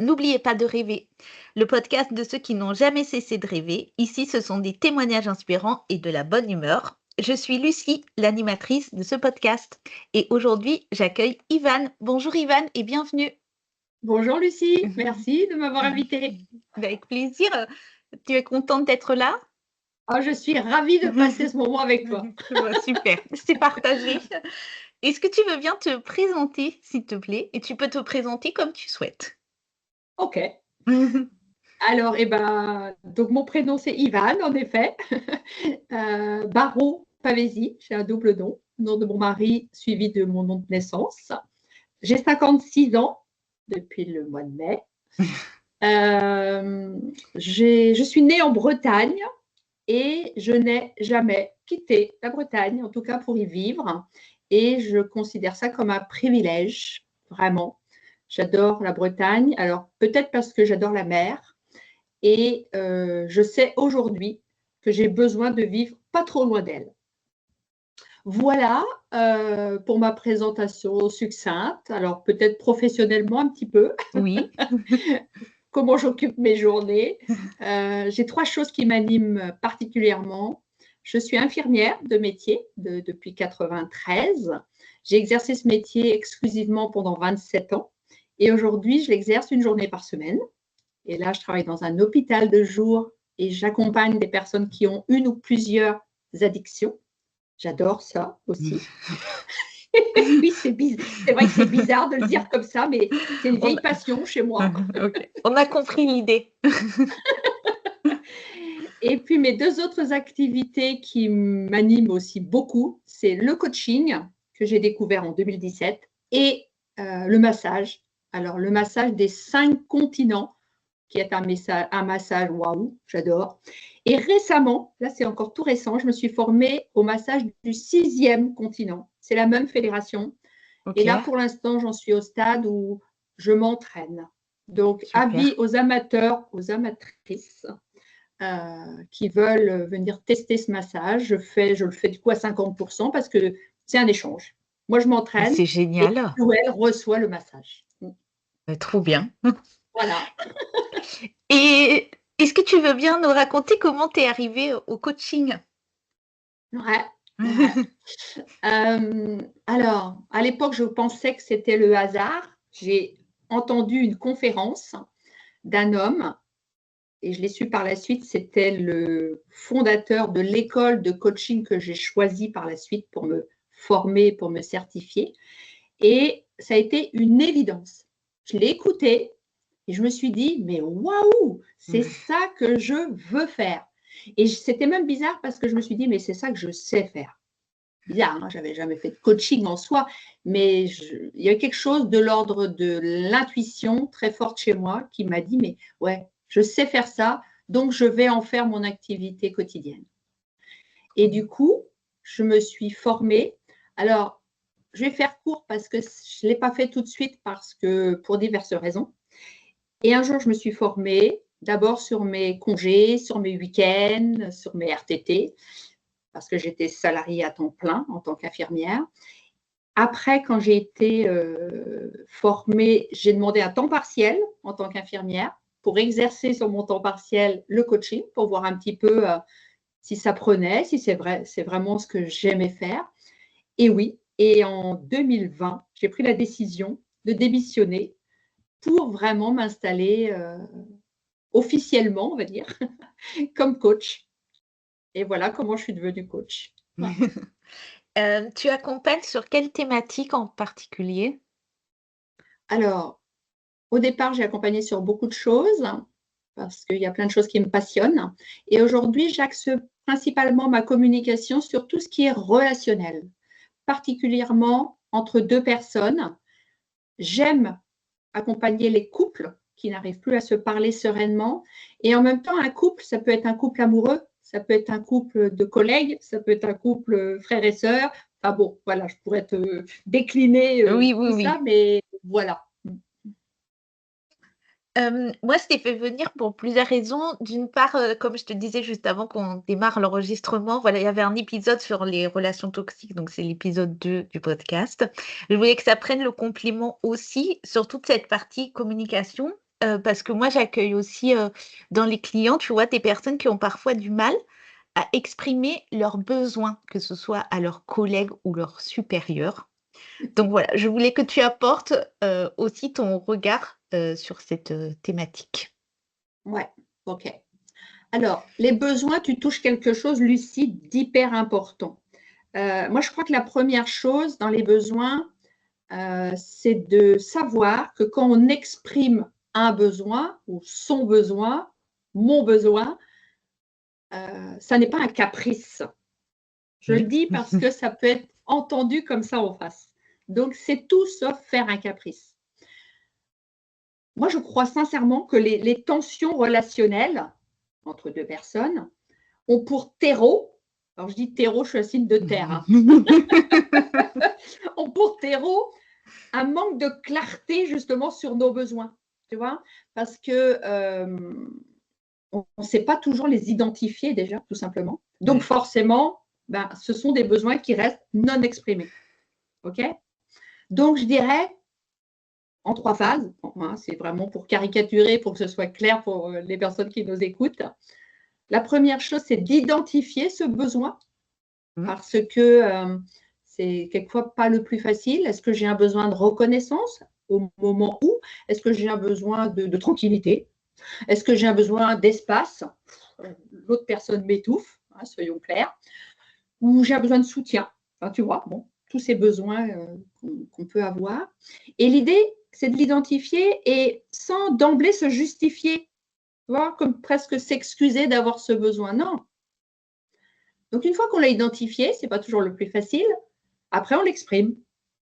N'oubliez pas de rêver. Le podcast de ceux qui n'ont jamais cessé de rêver. Ici, ce sont des témoignages inspirants et de la bonne humeur. Je suis Lucie, l'animatrice de ce podcast. Et aujourd'hui, j'accueille Ivan. Bonjour Ivan et bienvenue. Bonjour Lucie, merci de m'avoir invitée. Avec plaisir. Tu es contente d'être là? Je suis ravie de passer ce moment avec toi. Super, c'est partagé. Est-ce que tu veux bien te présenter, s'il te plaît? Et tu peux te présenter comme tu souhaites. Ok. Alors, donc mon prénom c'est Ivan, en effet. Barraud Pavesi, j'ai un double nom de mon mari suivi de mon nom de naissance. J'ai 56 ans depuis le mois de mai. Je suis née en Bretagne et je n'ai jamais quitté la Bretagne, en tout cas pour y vivre. Et je considère ça comme un privilège, vraiment. J'adore la Bretagne, alors peut-être parce que j'adore la mer. Et je sais aujourd'hui que j'ai besoin de vivre pas trop loin d'elle. Voilà pour ma présentation succincte. Alors peut-être professionnellement un petit peu. Oui. Comment j'occupe mes journées. J'ai 3 choses qui m'animent particulièrement. Je suis infirmière de métier depuis 93. J'ai exercé ce métier exclusivement pendant 27 ans et aujourd'hui, je l'exerce une journée par semaine. Et là, je travaille dans un hôpital de jour et j'accompagne des personnes qui ont une ou plusieurs addictions. J'adore ça aussi. Oui, c'est vrai que c'est bizarre de le dire comme ça, mais c'est une vieille passion chez moi. Okay. On a compris l'idée. Et puis mes 2 autres activités qui m'animent aussi beaucoup, c'est le coaching que j'ai découvert en 2017 et le massage. Alors le massage des 5 continents, qui est un massage waouh, j'adore. Et récemment, là c'est encore tout récent, je me suis formée au massage du 6e continent. C'est la même fédération. Okay. Et là pour l'instant, j'en suis au stade où je m'entraîne. Donc Super. avis aux amateurs, aux amatrices qui veulent venir tester ce massage. Je le fais du coup à 50% parce que c'est un échange. Moi, je m'entraîne C'est et génial. elle reçoit le massage. Trop bien. Voilà. Et est-ce que tu veux bien nous raconter comment tu es arrivée au coaching? Ouais. Alors, à l'époque, je pensais que c'était le hasard. J'ai entendu une conférence d'un homme et je l'ai su par la suite, c'était le fondateur de l'école de coaching que j'ai choisie par la suite pour me former, pour me certifier. Et ça a été une évidence. Je l'ai écouté et je me suis dit, mais waouh, c'est ça que je veux faire. Et c'était même bizarre parce que je me suis dit, mais c'est ça que je sais faire. Bizarre, hein, je n'avais jamais fait de coaching en soi, mais il y a quelque chose de l'ordre de l'intuition très forte chez moi qui m'a dit, mais ouais, je sais faire ça, donc je vais en faire mon activité quotidienne. Et du coup, je me suis formée. Alors, je vais faire court parce que je ne l'ai pas fait tout de suite pour diverses raisons. Et un jour, je me suis formée d'abord sur mes congés, sur mes week-ends, sur mes RTT, parce que j'étais salariée à temps plein en tant qu'infirmière. Après, quand j'ai été formée, j'ai demandé un temps partiel en tant qu'infirmière pour exercer sur mon temps partiel le coaching, pour voir un petit peu si ça prenait, si c'est vraiment ce que j'aimais faire. Et oui, et en 2020, j'ai pris la décision de démissionner pour vraiment m'installer officiellement, on va dire, comme coach. Et voilà comment je suis devenue coach. Ouais. Tu accompagnes sur quelle thématique en particulier? Alors, au départ, j'ai accompagné sur beaucoup de choses parce qu'il y a plein de choses qui me passionnent. Et aujourd'hui, j'axe principalement ma communication sur tout ce qui est relationnel, particulièrement entre 2 personnes. J'aime accompagner les couples qui n'arrivent plus à se parler sereinement. Et en même temps, un couple, ça peut être un couple amoureux, ça peut être un couple de collègues, ça peut être un couple frères et sœurs. Enfin bon, voilà, je pourrais te décliner Oui, tout oui. ça, mais voilà. Moi, je t'ai fait venir pour plusieurs raisons. D'une part, comme je te disais juste avant qu'on démarre l'enregistrement, voilà, il y avait un épisode sur les relations toxiques, donc c'est l'épisode 2 du podcast. Je voulais que ça prenne le compliment aussi sur toute cette partie communication parce que moi, j'accueille aussi, dans les clients, tu vois, des personnes qui ont parfois du mal à exprimer leurs besoins, que ce soit à leurs collègues ou leurs supérieurs. Donc voilà, je voulais que tu apportes, aussi ton regard, sur cette, thématique. Ouais, ok. Alors, les besoins, tu touches quelque chose, Lucie, d'hyper important. Moi, je crois que la première chose dans les besoins, c'est de savoir que quand on exprime un besoin ou son besoin, mon besoin, ça n'est pas un caprice. Je le Oui. dis parce que ça peut être entendu comme ça en face. Donc, c'est tout sauf faire un caprice. Moi, je crois sincèrement que les tensions relationnelles entre deux personnes ont pour terreau, alors je dis terreau, je suis un signe de terre, hein, ont pour terreau un manque de clarté justement sur nos besoins, tu vois, parce que on ne sait pas toujours les identifier déjà, tout simplement. Donc Ouais. forcément, ben, ce sont des besoins qui restent non exprimés. OK? Donc je dirais en 3 phases, bon, hein, c'est vraiment pour caricaturer, pour que ce soit clair pour les personnes qui nous écoutent. La première chose, c'est d'identifier ce besoin Mmh. parce que c'est quelquefois pas le plus facile. Est-ce que j'ai un besoin de reconnaissance au moment où? Est-ce que j'ai un besoin de tranquillité? Est-ce que j'ai un besoin d'espace? L'autre personne m'étouffe, hein, soyons clairs. Ou j'ai un besoin de soutien. Enfin, tu vois, bon, tous ces besoins qu'on peut avoir. Et l'idée, c'est de l'identifier et sans d'emblée se justifier, tu vois, comme presque s'excuser d'avoir ce besoin. Non. Donc, une fois qu'on l'a identifié, ce n'est pas toujours le plus facile, après, on l'exprime,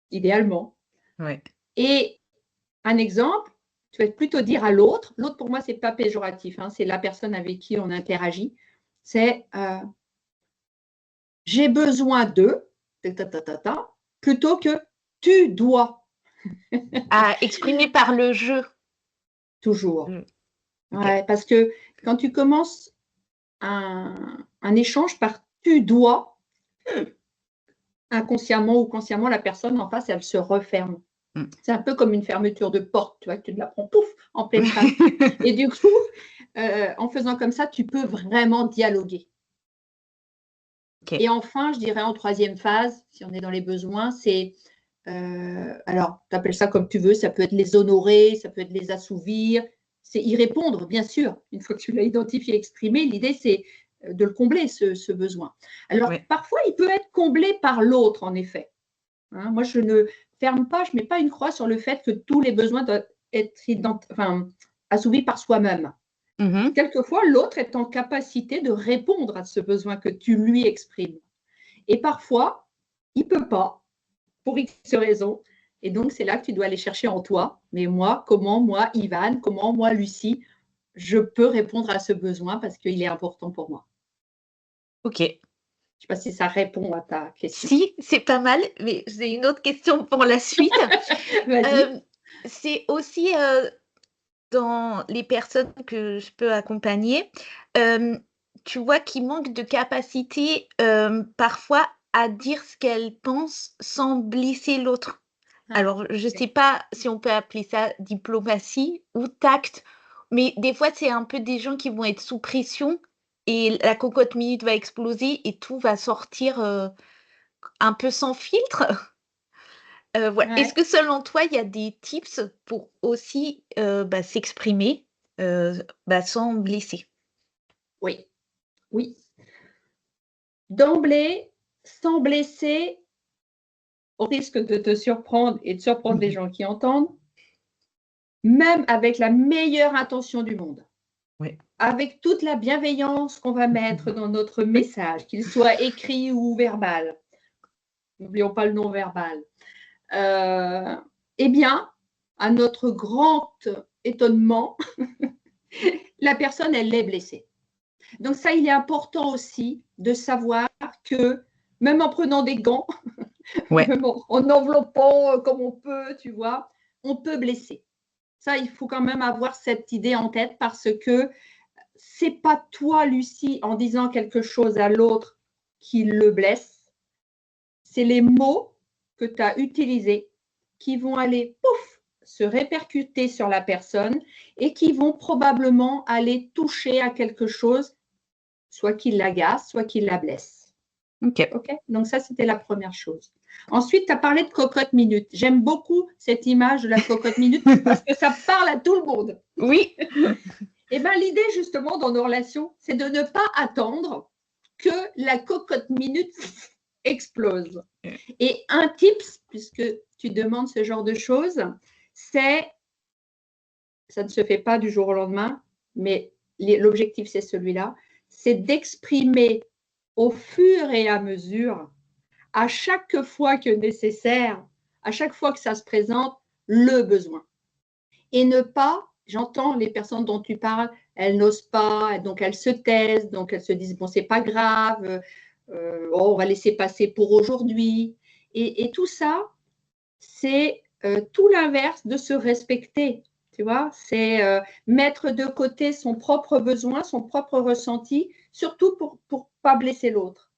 idéalement. Ouais. Et un exemple, tu vas plutôt dire à l'autre, l'autre pour moi, ce n'est pas péjoratif, hein, c'est la personne avec qui on interagit, c'est j'ai besoin de, plutôt que tu dois, À exprimer par le jeu. toujours. Mmh. OK. Ouais, parce que quand tu commences un échange par tu dois, inconsciemment ou consciemment, la personne en face, elle se referme. Mmh. C'est un peu comme une fermeture de porte, tu vois, tu te la prends pouf en pleine face. Et du coup, en faisant comme ça, tu peux vraiment dialoguer. OK. Et enfin, je dirais en troisième phase, si on est dans les besoins, c'est alors, tu appelles ça comme tu veux, ça peut être les honorer, ça peut être les assouvir, c'est y répondre, bien sûr. Une fois que tu l'as identifié, exprimé, l'idée, c'est de le combler, ce besoin. Alors, Ouais. parfois, il peut être comblé par l'autre, en effet. Hein, moi, je ne ferme pas, je ne mets pas une croix sur le fait que tous les besoins doivent être assouvis par soi-même. Mmh. Quelquefois, l'autre est en capacité de répondre à ce besoin que tu lui exprimes. Et parfois, il ne peut pas, pour X raisons. Et donc, c'est là que tu dois aller chercher en toi. Mais moi, comment moi, Ivan, comment moi, Lucie, je peux répondre à ce besoin parce qu'il est important pour moi. OK. Je ne sais pas si ça répond à ta question. Si, c'est pas mal, mais j'ai une autre question pour la suite. Vas-y. Hem, c'est aussi, dans les personnes que je peux accompagner, hem, tu vois, qui manquent de capacité, parfois à dire ce qu'elles pensent sans blesser l'autre. Ah, Alors, je ok. sais pas si on peut appeler ça diplomatie ou tact, mais des fois, c'est un peu des gens qui vont être sous pression et la cocotte minute va exploser et tout va sortir, un peu sans filtre. Voilà. Est-ce Ouais. que selon toi, il y a des tips pour aussi, bah, s'exprimer, bah, sans blesser? Oui, oui. D'emblée, sans blesser, au risque de te surprendre et de surprendre les Mmh. gens qui entendent, même avec la meilleure intention du monde, Ouais. avec toute la bienveillance qu'on va mettre dans notre message, qu'il soit écrit ou verbal, n'oublions pas le non-verbal, eh bien, à notre grand étonnement, la personne, elle est blessée. Donc ça, il est important aussi de savoir que même en prenant des gants, Ouais. même en enveloppant comme on peut, tu vois, on peut blesser. Ça, il faut quand même avoir cette idée en tête parce que c'est pas toi, Lucie, en disant quelque chose à l'autre qui le blesse. C'est les mots que tu as utilisés qui vont aller, pouf, se répercuter sur la personne et qui vont probablement aller toucher à quelque chose, soit qui l'agace, soit qui la blesse. Ok. Donc ça, c'était la première chose. Ensuite, tu as parlé de cocotte minute. J'aime beaucoup cette image de la cocotte minute parce que ça parle à tout le monde. Oui. Et bien, l'idée, justement, dans nos relations, c'est de ne pas attendre que la cocotte minute explose. Et un tips, puisque tu demandes ce genre de choses, c'est, ça ne se fait pas du jour au lendemain, mais l'objectif, c'est celui-là, c'est d'exprimer au fur et à mesure, à chaque fois que nécessaire, à chaque fois que ça se présente, le besoin. Et ne pas, j'entends les personnes dont tu parles, elles n'osent pas, donc elles se taisent, donc elles se disent, bon, c'est pas grave, on va laisser passer pour aujourd'hui. Et tout ça, c'est tout l'inverse de se respecter. Tu vois, c'est mettre de côté son propre besoin, son propre ressenti, surtout pour ne pas blesser l'autre.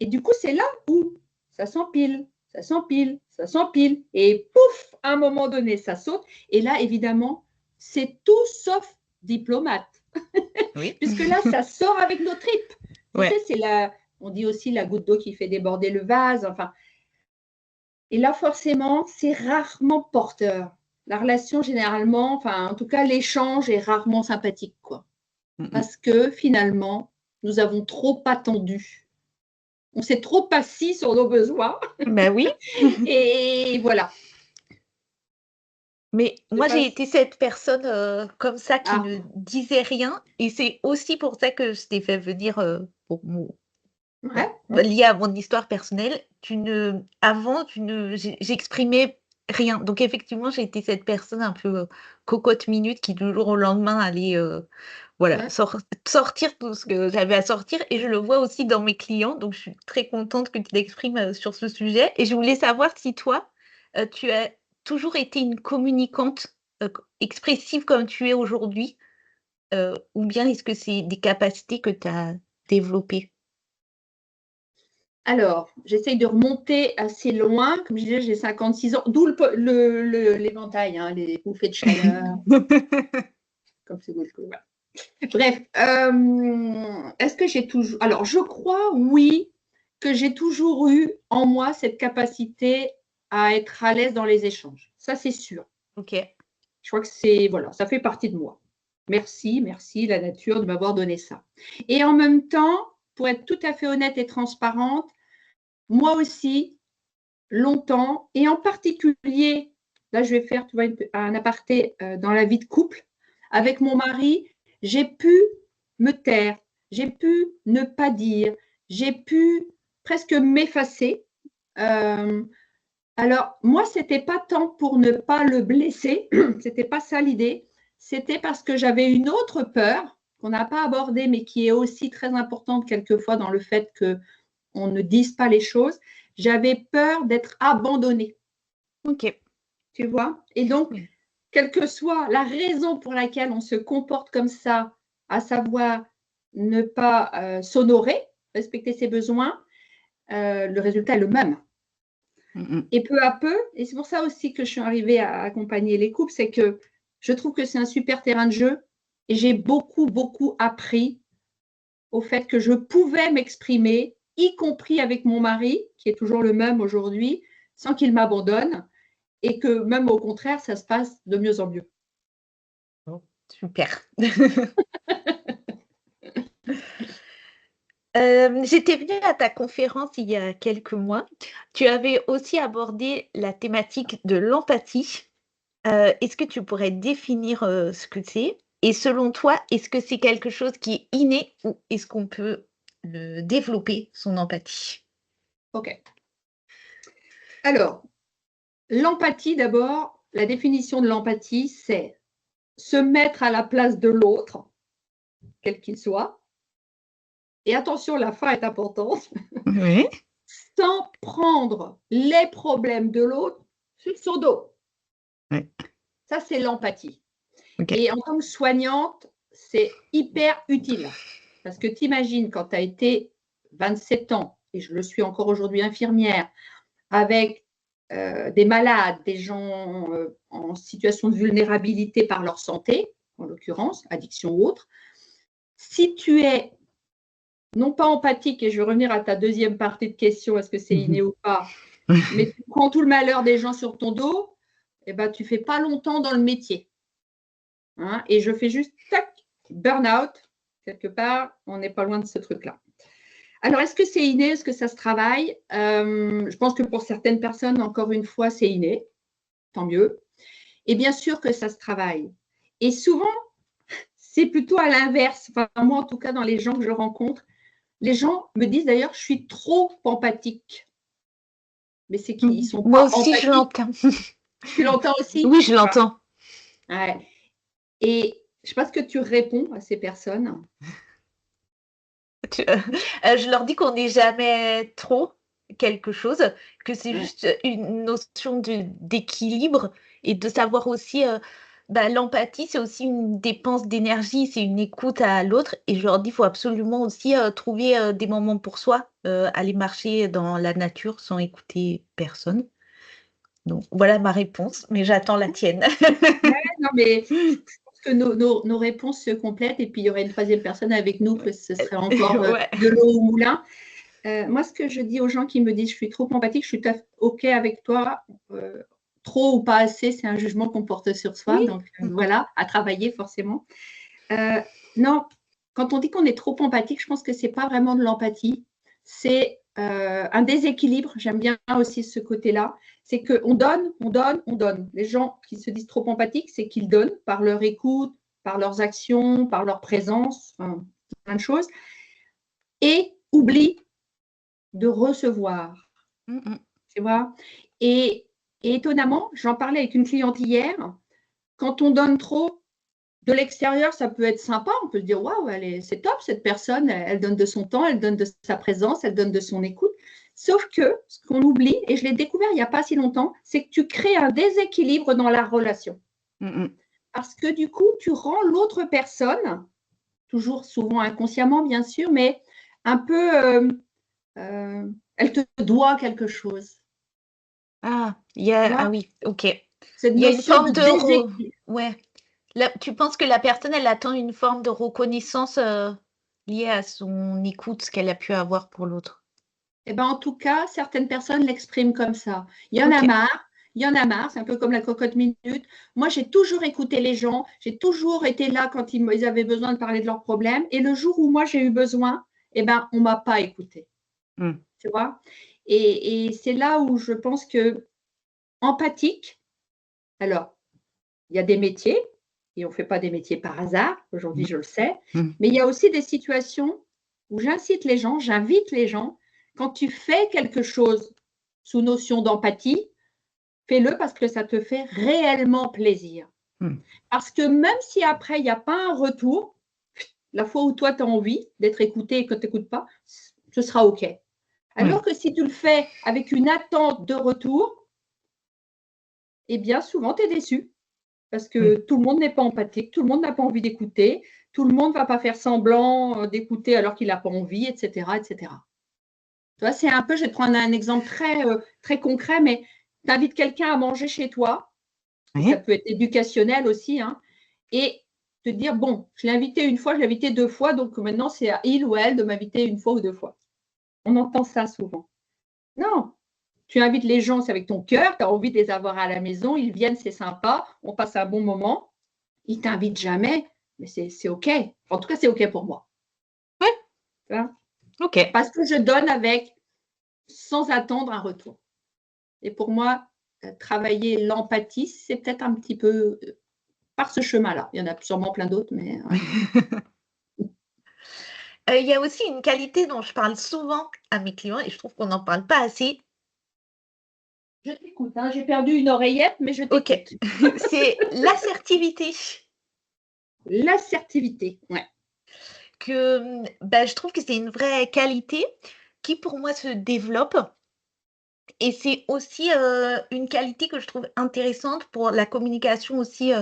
Et du coup, c'est là où ça s'empile, ça s'empile, ça s'empile. Et pouf, à un moment donné, ça saute. Et là, évidemment, c'est tout sauf diplomate. Oui. Puisque là, ça sort avec nos tripes. Ouais. Tu sais, c'est on dit aussi la goutte d'eau qui fait déborder le vase. Enfin, et là, forcément, c'est rarement porteur. La relation, généralement, enfin, en tout cas, l'échange est rarement sympathique, quoi. Parce que finalement, nous avons trop attendu. On s'est trop assis sur nos besoins. Ben oui. Et voilà. Mais moi, j'ai été cette personne comme ça qui Ah, ne disait rien. Et c'est aussi pour ça que je t'ai fait venir pour ouais. lié à mon histoire personnelle. Avant, j'exprimais rien. Donc effectivement, j'ai été cette personne un peu cocotte minute qui du jour au lendemain allait voilà, Ouais. sortir tout ce que j'avais à sortir. Et je le vois aussi dans mes clients. Donc je suis très contente que tu t'exprimes sur ce sujet. Et je voulais savoir si toi, tu as toujours été une communicante expressive comme tu es aujourd'hui, ou bien est-ce que c'est des capacités que tu as développées? Alors, j'essaye de remonter assez loin. Comme je disais, j'ai 56 ans, d'où l'éventail, hein, les bouffées de chaleur, comme c'est beau. Voilà. Bref, est-ce que j'ai toujours… Alors, je crois, oui, que j'ai toujours eu en moi cette capacité à être à l'aise dans les échanges. Ça, c'est sûr. Ok. Je crois que c'est… Voilà, ça fait partie de moi. Merci, merci la nature de m'avoir donné ça. Et en même temps, pour être tout à fait honnête et transparente, moi aussi, longtemps, et en particulier, là, je vais faire, tu vois, un aparté dans la vie de couple. Avec mon mari, j'ai pu me taire, j'ai pu ne pas dire, j'ai pu presque m'effacer. Alors, moi, c'était pas tant pour ne pas le blesser, c'était pas ça l'idée, c'était parce que j'avais une autre peur qu'on n'a pas abordée, mais qui est aussi très importante quelquefois dans le fait qu'on ne dise pas les choses. J'avais peur d'être abandonnée. Ok. Tu vois? Et donc, Mmh. quelle que soit la raison pour laquelle on se comporte comme ça, à savoir ne pas s'honorer, respecter ses besoins, le résultat est le même. Mmh mh. Et peu à peu, et c'est pour ça aussi que je suis arrivée à accompagner les couples, c'est que je trouve que c'est un super terrain de jeu et j'ai beaucoup, beaucoup appris au fait que je pouvais m'exprimer, y compris avec mon mari, qui est toujours le même aujourd'hui, sans qu'il m'abandonne, et que même au contraire, ça se passe de mieux en mieux. Bon, super. J'étais venue à ta conférence il y a quelques mois. Tu avais aussi abordé la thématique de l'empathie. Est-ce que tu pourrais définir, ce que c'est? Et selon toi, est-ce que c'est quelque chose qui est inné ou est-ce qu'on peut le développer, son empathie? OK. Alors, l'empathie d'abord, la définition de l'empathie, c'est se mettre à la place de l'autre, quel qu'il soit, et attention, la fin est importante, Oui. sans prendre les problèmes de l'autre sur son dos. Ouais. Ça, c'est l'empathie. OK. Et en tant que soignante, c'est hyper utile. Parce que tu imagines quand tu as été 27 ans, et je le suis encore aujourd'hui infirmière, avec des malades, des gens en situation de vulnérabilité par leur santé, en l'occurrence, addiction ou autre, si tu es non pas empathique, et je vais revenir à ta deuxième partie de question, est-ce que c'est inné ou pas, mais tu prends tout le malheur des gens sur ton dos, eh ben, tu ne fais pas longtemps dans le métier. Hein, et je fais juste, tac, burn-out, quelque part, on n'est pas loin de ce truc-là. Alors, est-ce que c'est inné? Est-ce que ça se travaille? Je pense que pour certaines personnes, encore une fois, c'est inné, tant mieux. Et bien sûr que ça se travaille. Et souvent, c'est plutôt à l'inverse. Enfin, moi, en tout cas, dans les gens que je rencontre, les gens me disent d'ailleurs, je suis trop empathique. Mais c'est qu'ils ne sont Moi pas aussi, je empathiques. l'entends. Tu l'entends aussi? Oui, je l'entends. Ouais. Et je ne sais pas ce que tu réponds à ces personnes. Je leur dis qu'on n'est jamais trop quelque chose, que c'est Ouais. juste une notion d'équilibre et de savoir aussi, l'empathie, c'est aussi une dépense d'énergie, c'est une écoute à l'autre et je leur dis: «Il faut absolument aussi, trouver, des moments pour soi, aller marcher dans la nature sans écouter personne». Donc voilà ma réponse, mais j'attends la tienne. Ouais, non, mais je pense que nos réponses se complètent et puis il y aurait une troisième personne avec nous que ce serait encore Ouais. de l'eau au moulin. Moi, ce que je dis aux gens qui me disent je suis trop empathique, je suis OK avec toi. Trop ou pas assez, c'est un jugement qu'on porte sur soi. Oui. Donc voilà, à travailler forcément. Non, quand on dit qu'on est trop empathique, je pense que ce n'est pas vraiment de l'empathie. C'est un déséquilibre. J'aime bien aussi ce côté-là. C'est qu'on donne, on donne, on donne. Les gens qui se disent trop empathiques, c'est qu'ils donnent par leur écoute, par leurs actions, par leur présence, enfin, plein de choses, et oublient de recevoir. Tu vois, et étonnamment, j'en parlais avec une cliente hier, quand on donne trop, de l'extérieur, ça peut être sympa, on peut se dire waouh, c'est top cette personne, elle donne de son temps, elle donne de sa présence, elle donne de son écoute. Sauf que ce qu'on oublie, et je l'ai découvert il n'y a pas si longtemps, c'est que tu crées un déséquilibre dans la relation. Parce que du coup, tu rends l'autre personne, toujours souvent inconsciemment bien sûr, mais un peu, elle te doit quelque chose. Ah, Tu vois, oui, OK. cette Il y a une notion de forme de déséquilibre. ouais. Là, tu penses que la personne, elle attend une forme de reconnaissance, liée à son écoute, ce qu'elle a pu avoir pour l'autre? Eh ben, en tout cas, certaines personnes l'expriment comme ça. Il y en a OK. marre, il y en a marre, c'est un peu comme la cocotte minute. Moi, j'ai toujours écouté les gens, j'ai toujours été là quand ils avaient besoin de parler de leurs problèmes. Et le jour où moi, j'ai eu besoin, eh ben, on ne m'a pas écouté. Tu vois? Et c'est là où je pense que empathique, alors, il y a des métiers, et on ne fait pas des métiers par hasard, aujourd'hui, je le sais, mais il y a aussi des situations où j'incite les gens, j'invite les gens, quand tu fais quelque chose sous notion d'empathie, fais-le parce que ça te fait réellement plaisir. Parce que même si après, il n'y a pas un retour, la fois où toi, tu as envie d'être écouté et que tu n'écoutes pas, ce sera OK. Alors Ouais. que si tu le fais avec une attente de retour, eh bien, souvent, tu es déçu. Parce que tout le monde n'est pas empathique, tout le monde n'a pas envie d'écouter, tout le monde ne va pas faire semblant d'écouter alors qu'il n'a pas envie, etc., etc. Tu vois, c'est un peu, je vais te prendre un exemple très concret, mais tu invites quelqu'un à manger chez toi, et ça Oui. peut être éducationnel aussi, hein, et te dire, bon, je l'ai invité une fois, je l'ai invité deux fois, donc maintenant c'est à il ou à elle de m'inviter une fois ou deux fois. On entend ça souvent. Non, tu invites les gens, c'est avec ton cœur, tu as envie de les avoir à la maison, ils viennent, c'est sympa, on passe un bon moment. Ils ne t'invitent jamais, mais c'est OK. En tout cas, c'est OK pour moi. Ouais, Tu vois? OK. Parce que je donne avec sans attendre un retour. Et pour moi, travailler l'empathie, c'est peut-être un petit peu par ce chemin-là. Il y en a sûrement plein d'autres, mais ouais. Il y a aussi une qualité dont je parle souvent à mes clients et je trouve qu'on n'en parle pas assez. Je t'écoute, hein, j'ai perdu une oreillette, mais je OK. t'écoute. C'est l'assertivité L'assertivité, ouais. que, je trouve que c'est une vraie qualité qui, pour moi, se développe et c'est aussi, une qualité que je trouve intéressante pour la communication aussi,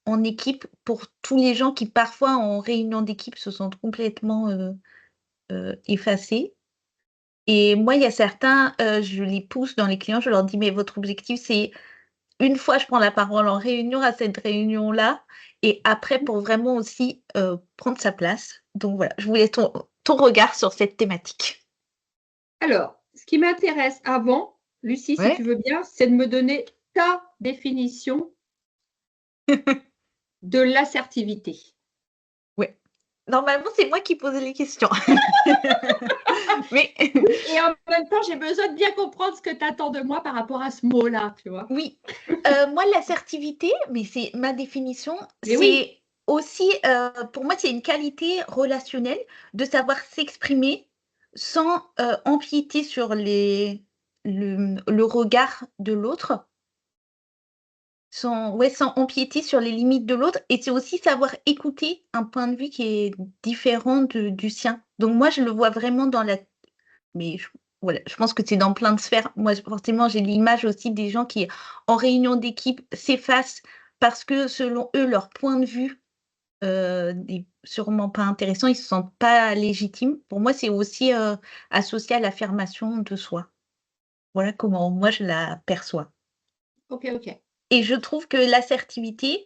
en équipe, pour tous les gens qui, parfois, en réunion d'équipe, se sentent complètement, effacés. Et moi, il y a certains, je les pousse dans les clients, je leur dis: «Mais votre objectif, c'est une fois, je prends la parole en réunion, à cette réunion-là et après pour vraiment aussi, prendre sa place». Donc voilà, je voulais ton regard sur cette thématique. Alors, ce qui m'intéresse avant, Lucie, si tu Ouais. veux bien, c'est de me donner ta définition de l'assertivité. Ouais. Normalement, c'est moi qui pose les questions. Mais Et en même temps, j'ai besoin de bien comprendre ce que tu attends de moi par rapport à ce mot-là, tu vois? oui, moi l'assertivité, mais c'est ma définition, Mais oui, c'est aussi, pour moi, c'est une qualité relationnelle de savoir s'exprimer sans, empiéter sur le regard de l'autre. Sans empiéter sur les limites de l'autre et c'est aussi savoir écouter un point de vue qui est différent de du sien. Donc moi, je le vois vraiment dans la mais je voilà, je pense que c'est dans plein de sphères. Moi, forcément, j'ai l'image aussi des gens qui, en réunion d'équipe, s'effacent parce que selon eux, leur point de vue, n'est sûrement pas intéressant, ils se sentent pas légitimes. Pour moi, c'est aussi, associé à l'affirmation de soi. Voilà comment moi je la perçois OK, OK. et je trouve que l'assertivité,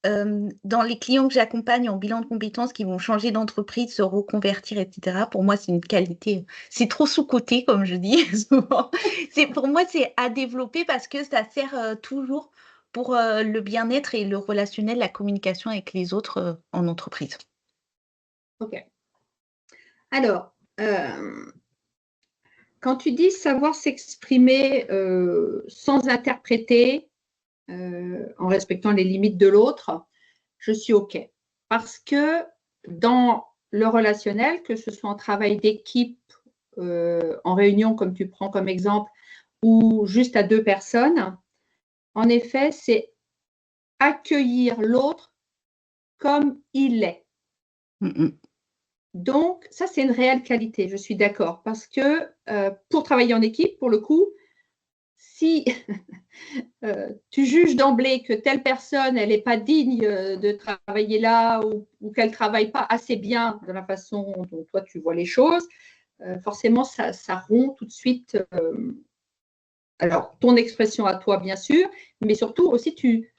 dans les clients que j'accompagne en bilan de compétences qui vont changer d'entreprise, se reconvertir et cetera, pour moi, c'est une qualité, c'est trop sous-coté comme je dis souvent. Pour moi, c'est à développer parce que ça sert, toujours pour, le bien-être et le relationnel, la communication avec les autres, en entreprise. OK. Alors, quand tu dis savoir s'exprimer, sans interpréter, en respectant les limites de l'autre, je suis OK. Parce que dans le relationnel, que ce soit en travail d'équipe, en réunion comme tu prends comme exemple ou juste à 2 personnes, en effet, c'est accueillir l'autre comme il est. Mmh mh. Donc ça, c'est une réelle qualité, je suis d'accord. Parce que, pour travailler en équipe, pour le coup, si tu juges d'emblée que telle personne, elle est pas digne, de travailler là ou qu'elle travaille pas assez bien de la façon dont toi tu vois les choses, forcément ça rompt tout de suite, alors ton expression à toi bien sûr, mais surtout aussi tu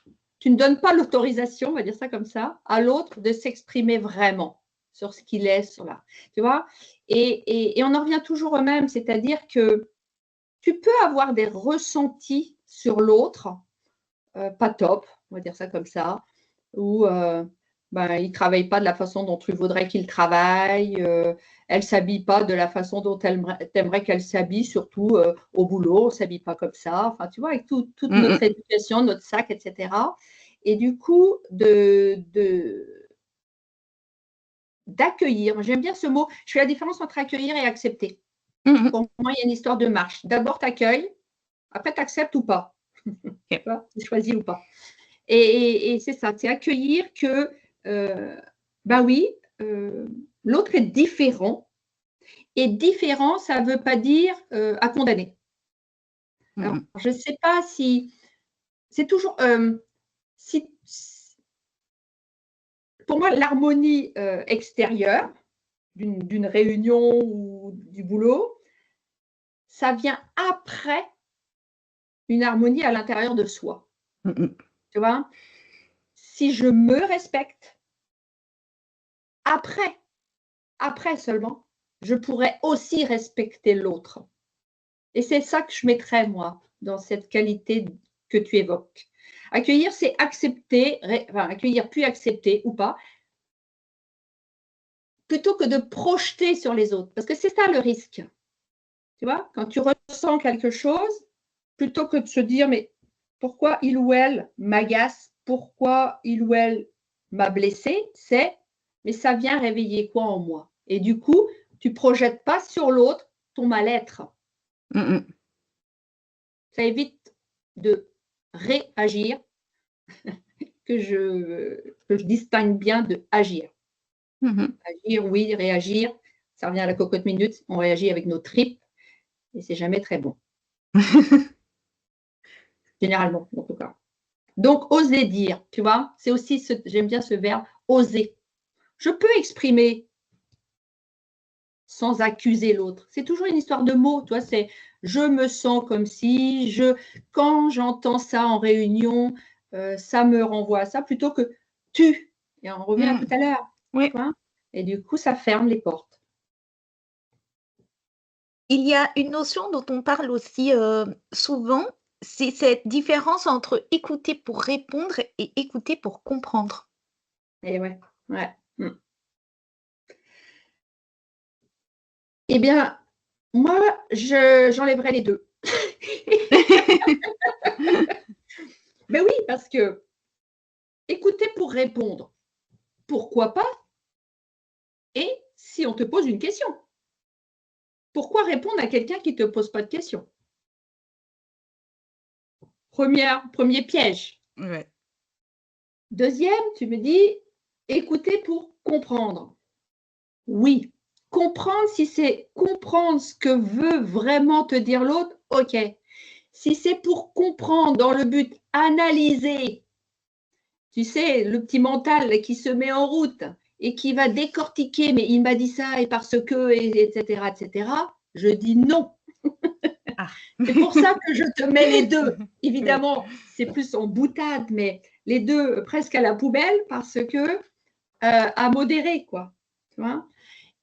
ne donnes pas l'autorisation, on va dire ça comme ça, à l'autre de s'exprimer vraiment sur ce qu'il est, sur la tu vois? Et on en revient toujours au même, c'est-à-dire que tu peux avoir des ressentis sur l'autre, pas top, on va dire ça comme ça, ou ben, il ne travaille pas de la façon dont tu voudrais qu'il travaille, elle ne s'habille pas de la façon dont tu aimerais qu'elle s'habille, surtout au boulot, on ne s'habille pas comme ça, enfin tu vois, avec toute Mmh notre mh. éducation, notre sac, etc. Et du coup, d'accueillir, j'aime bien ce mot, je fais la différence entre accueillir et accepter. Mmh mh. Pour moi, il y a une histoire de marche. D'abord, tu accueilles, après tu acceptes ou pas. OK. Tu vois? Tu choisis ou pas. Et c'est ça, c'est accueillir que, bah oui, l'autre est différent et différent, ça ne veut pas dire, à condamner. Mmh Alors, mh. je ne sais pas si c'est toujours, si pour moi, l'harmonie, extérieure d'une réunion ou du boulot, ça vient après une harmonie à l'intérieur de soi, Mmh mh. tu vois? Si je me respecte, après, après seulement, je pourrais aussi respecter l'autre. Et c'est ça que je mettrais, moi, dans cette qualité que tu évoques. Accueillir, c'est accepter, enfin, accueillir puis accepter ou pas, plutôt que de projeter sur les autres. Parce que c'est ça le risque. Tu vois, quand tu ressens quelque chose, plutôt que de se dire, mais pourquoi il ou elle m'agace, pourquoi il ou elle m'a blessé, c'est, mais ça vient réveiller quoi en moi? Et du coup, tu projettes pas sur l'autre ton mal-être. Mmh mh. Ça évite de réagir, que je distingue bien de agir. Mmh mh. Agir, oui, réagir, ça revient à la cocotte minute, on réagit avec nos tripes et c'est jamais très bon, généralement en tout cas. Donc oser dire, tu vois? C'est aussi j'aime bien ce verbe oser. Je peux exprimer sans accuser l'autre. C'est toujours une histoire de mots, toi, c'est je me sens comme si, quand j'entends ça en réunion, ça me renvoie à ça, plutôt que tu. Et on revient à tout à l'heure. Oui. Tu vois. Et du coup, ça ferme les portes. Il y a une notion dont on parle aussi souvent, c'est cette différence entre écouter pour répondre et écouter pour comprendre. Et ouais, ouais. Eh bien, moi, j'enlèverais les deux. Mais oui, parce que écouter pour répondre, pourquoi pas? Et si on te pose une question, pourquoi répondre à quelqu'un qui ne te pose pas de questions? Premier piège. Ouais. Deuxième, tu me dis, écouter pour comprendre. Oui, comprendre, si c'est comprendre ce que veut vraiment te dire l'autre, ok. Si c'est pour comprendre dans le but analyser, tu sais, le petit mental qui se met en route et qui va décortiquer, mais il m'a dit ça et parce que, etc., etc., je dis non. Ah. C'est pour ça que je te mets les deux. Oui. Évidemment, c'est plus en boutade, mais les deux presque à la poubelle parce que à modérer, quoi. Tu vois.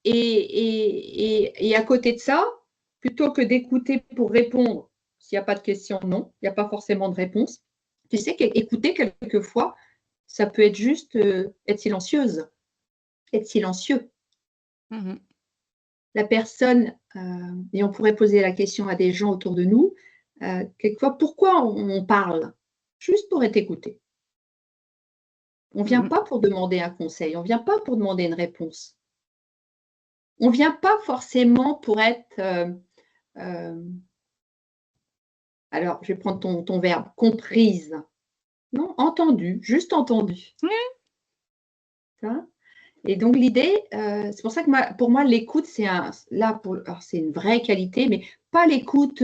Et à côté de ça, plutôt que d'écouter pour répondre, s'il n'y a pas de question, non, il n'y a pas forcément de réponse. Tu sais qu'écouter quelquefois, ça peut être juste être silencieuse, être silencieux. Mmh. La personne, et on pourrait poser la question à des gens autour de nous, quelquefois, pourquoi on parle? Juste pour être écouté. On ne vient Mmh. pas pour demander un conseil, on ne vient pas pour demander une réponse. On ne vient pas forcément pour être, alors je vais prendre ton verbe, comprise. Non, entendue, juste entendue. Mmh. Hein. Et donc l'idée, c'est pour ça que pour moi, l'écoute, c'est une vraie qualité, mais pas l'écoute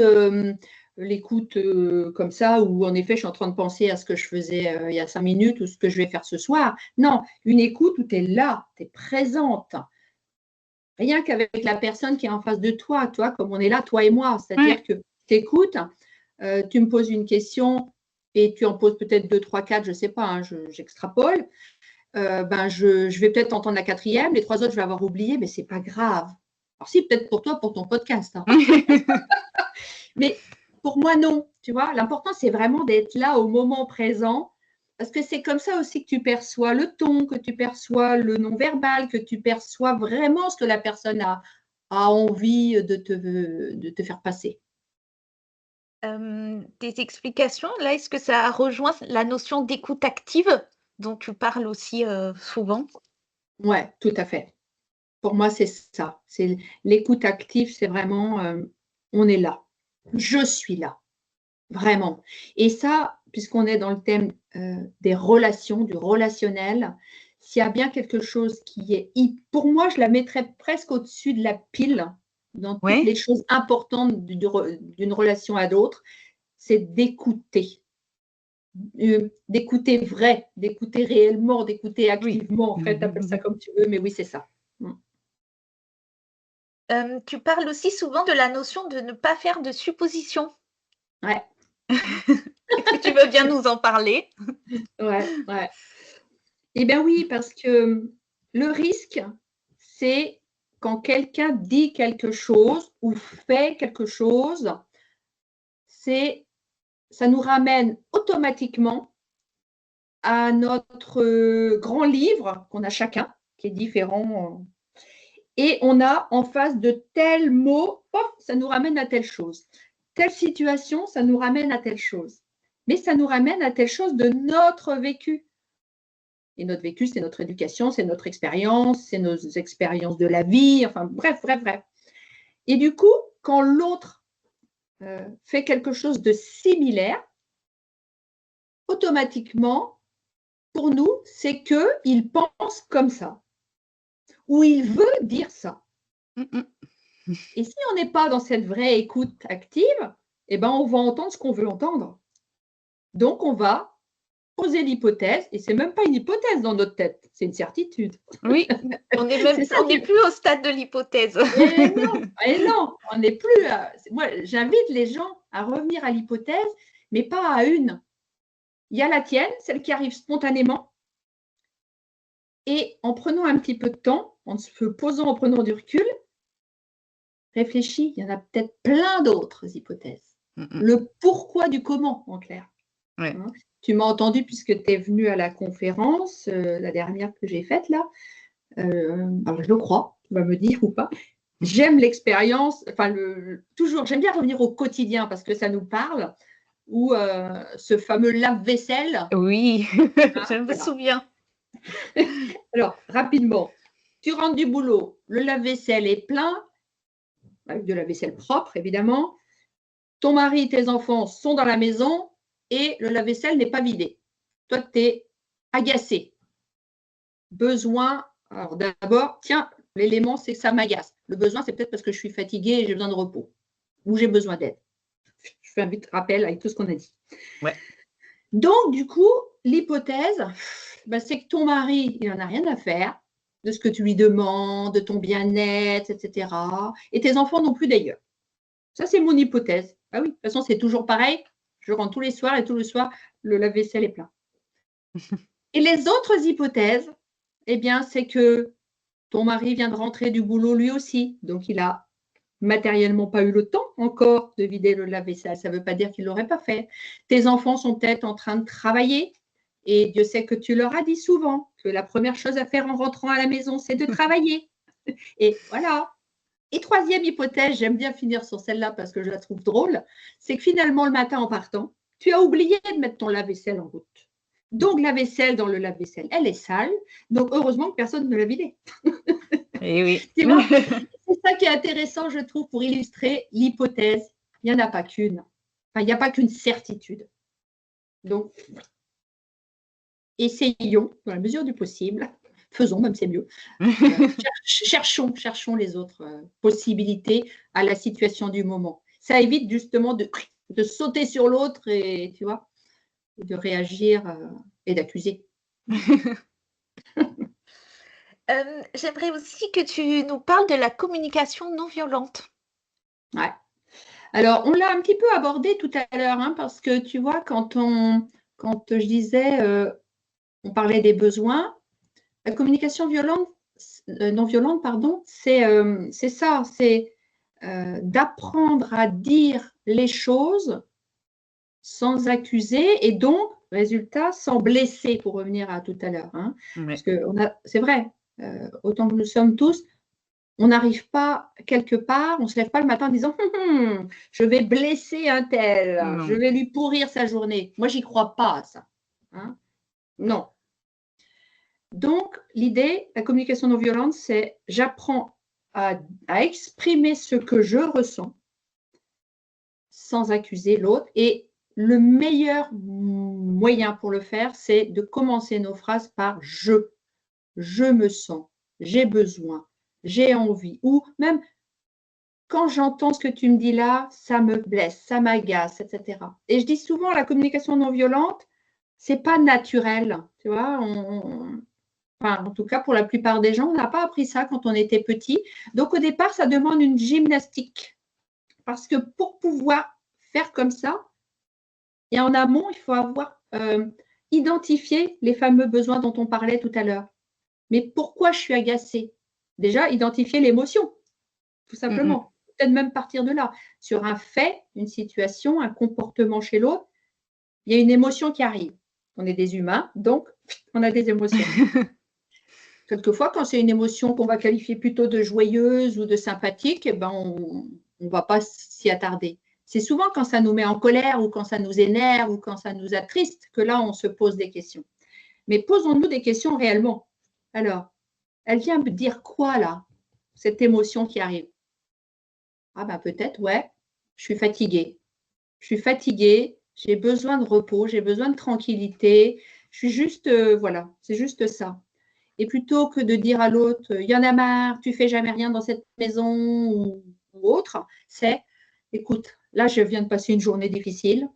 comme ça, où en effet, je suis en train de penser à ce que je faisais il y a 5 minutes ou ce que je vais faire ce soir. Non, une écoute où tu es là, tu es présente. Rien qu'avec la personne qui est en face de toi, comme on est là, toi et moi. C'est-à-dire Ouais. que tu écoutes, tu me poses une question et tu en poses peut-être 2, 3, 4, je ne sais pas, hein, j'extrapole. Je vais peut-être entendre la quatrième, les 3 autres, je vais avoir oublié, mais ce n'est pas grave. Alors si, peut-être pour toi, pour ton podcast. Hein. Mais pour moi, non. Tu vois, l'important, c'est vraiment d'être là au moment présent, parce que c'est comme ça aussi que tu perçois le ton, que tu perçois le non-verbal, que tu perçois vraiment ce que la personne a envie de te faire passer. Tes explications, là, est-ce que ça rejoint la notion d'écoute active dont tu parles aussi, souvent? Ouais, tout à fait. Pour moi, c'est ça. C'est l'écoute active, c'est vraiment, on est là. Je suis là. Vraiment. Et ça, puisqu'on est dans le thème des relations, du relationnel, s'il y a bien quelque chose qui est, pour moi, je la mettrais presque au-dessus de la pile dans toutes Ouais. les choses importantes d'une relation à l'autre, c'est d'écouter. D'écouter vrai, d'écouter réellement, d'écouter Oui. activement. En fait, appelle ça comme tu veux, mais oui, c'est ça. Mm. Tu parles aussi souvent de la notion de ne pas faire de suppositions. Ouais, Est-ce que tu veux bien nous en parler? ouais, ouais. Eh bien oui, parce que le risque, c'est quand quelqu'un dit quelque chose ou fait quelque chose, ça nous ramène automatiquement à notre grand livre qu'on a chacun, qui est différent. Et on a en face de tels mots, hop, ça nous ramène à telle chose. Telle situation, ça nous ramène à telle chose. Mais ça nous ramène à telle chose de notre vécu. Et notre vécu, c'est notre éducation, c'est notre expérience, c'est nos expériences de la vie, enfin bref, bref, bref. Et du coup, quand l'autre fait quelque chose de similaire, automatiquement, pour nous, c'est qu'il pense comme ça, ou il veut dire ça. Mmh mh. Et si on n'est pas dans cette vraie écoute active, eh ben, on va entendre ce qu'on veut entendre. Donc, on va poser l'hypothèse, et c'est même pas une hypothèse dans notre tête, c'est une certitude. Oui, on n'est plus au stade de l'hypothèse. Et non, on n'est plus. Moi, j'invite les gens à revenir à l'hypothèse, mais pas à une. Il y a la tienne, celle qui arrive spontanément, et en prenant un petit peu de temps, en se posant, en prenant du recul, réfléchis, il y en a peut-être plein d'autres hypothèses. Le pourquoi du comment, en clair. Ouais. Hein, tu m'as entendu puisque tu es venu à la conférence, la dernière que j'ai faite là. Alors je le crois, tu vas me dire ou pas. J'aime l'expérience, enfin toujours, j'aime bien revenir au quotidien parce que ça nous parle, ou ce fameux lave-vaisselle. Oui, Hein, je me souviens. Alors, rapidement, tu rentres du boulot, le lave-vaisselle est plein, avec de la vaisselle propre évidemment. Ton mari, tes enfants sont dans la maison et le lave-vaisselle n'est pas vidé. Toi, tu es agacé. Besoin, alors d'abord, tiens, l'élément, c'est que ça m'agace. Le besoin, c'est peut-être parce que je suis fatiguée et j'ai besoin de repos ou j'ai besoin d'aide. Je fais un vite rappel avec tout ce qu'on a dit. Ouais. Donc, du coup, l'hypothèse, c'est que ton mari, il n'en a rien à faire de ce que tu lui demandes, de ton bien-être, etc. Et tes enfants non plus d'ailleurs. Ça, c'est mon hypothèse. Ah oui, de toute façon, c'est toujours pareil. Je rentre tous les soirs et tout le soir, le lave-vaisselle est plein. Et les autres hypothèses, eh bien, c'est que ton mari vient de rentrer du boulot lui aussi. Donc, il a matériellement pas eu le temps encore de vider le lave-vaisselle. Ça ne veut pas dire qu'il ne l'aurait pas fait. Tes enfants sont peut-être en train de travailler et Dieu sait que tu leur as dit souvent que la première chose à faire en rentrant à la maison, c'est de travailler. Et voilà. Et troisième hypothèse, j'aime bien finir sur celle-là parce que je la trouve drôle, c'est que finalement, le matin en partant, tu as oublié de mettre ton lave-vaisselle en route. Donc, la vaisselle dans le lave-vaisselle, elle est sale. Donc, heureusement que personne ne l'a vidée. Et oui. Tu vois, c'est ça qui est intéressant, je trouve, pour illustrer l'hypothèse. Il n'y en a pas qu'une. Enfin, il n'y a pas qu'une certitude. Donc, essayons, dans la mesure du possible, faisons, même c'est mieux. Cherchons les autres possibilités à la situation du moment. Ça évite justement de sauter sur l'autre et, tu vois, de réagir et d'accuser. J'aimerais aussi que tu nous parles de la communication non violente. Ouais. Alors, on l'a un petit peu abordé tout à l'heure, hein, parce que tu vois, quand je disais, on parlait des besoins, la communication non violente, pardon, c'est ça, c'est d'apprendre à dire les choses sans accuser et donc, résultat, sans blesser, pour revenir à tout à l'heure. Hein. Ouais. Parce que c'est vrai, autant que nous sommes tous, on n'arrive pas quelque part, on ne se lève pas le matin en disant je vais blesser un tel, je vais lui pourrir sa journée. Moi, j'y crois pas à ça. Hein. Non. Donc, l'idée, la communication non violente, c'est j'apprends à exprimer ce que je ressens sans accuser l'autre. Et le meilleur moyen pour le faire, c'est de commencer nos phrases par je me sens, j'ai besoin, j'ai envie, ou même quand j'entends ce que tu me dis là, ça me blesse, ça m'agace, etc. Et je dis souvent, la communication non violente, c'est pas naturel, tu vois. Enfin, en tout cas, pour la plupart des gens, on n'a pas appris ça quand on était petit. Donc, au départ, ça demande une gymnastique. Parce que pour pouvoir faire comme ça, et en amont, il faut avoir identifié les fameux besoins dont on parlait tout à l'heure. Mais pourquoi je suis agacée? Déjà, identifier l'émotion, tout simplement. Peut-être même partir de là. Sur un fait, une situation, un comportement chez l'autre, il y a une émotion qui arrive. On est des humains, donc on a des émotions. Quelquefois, quand c'est une émotion qu'on va qualifier plutôt de joyeuse ou de sympathique, eh ben on ne va pas s'y attarder. C'est souvent quand ça nous met en colère ou quand ça nous énerve ou quand ça nous attriste que là, on se pose des questions. Mais posons-nous des questions réellement. Alors, elle vient me dire quoi là, cette émotion qui arrive? Ah ben peut-être, ouais, je suis fatiguée. Je suis fatiguée, j'ai besoin de repos, j'ai besoin de tranquillité. Je suis juste, voilà, c'est juste ça. Et plutôt que de dire à l'autre, il y en a marre, tu fais jamais rien dans cette maison ou autre, c'est, écoute, là, je viens de passer une journée difficile,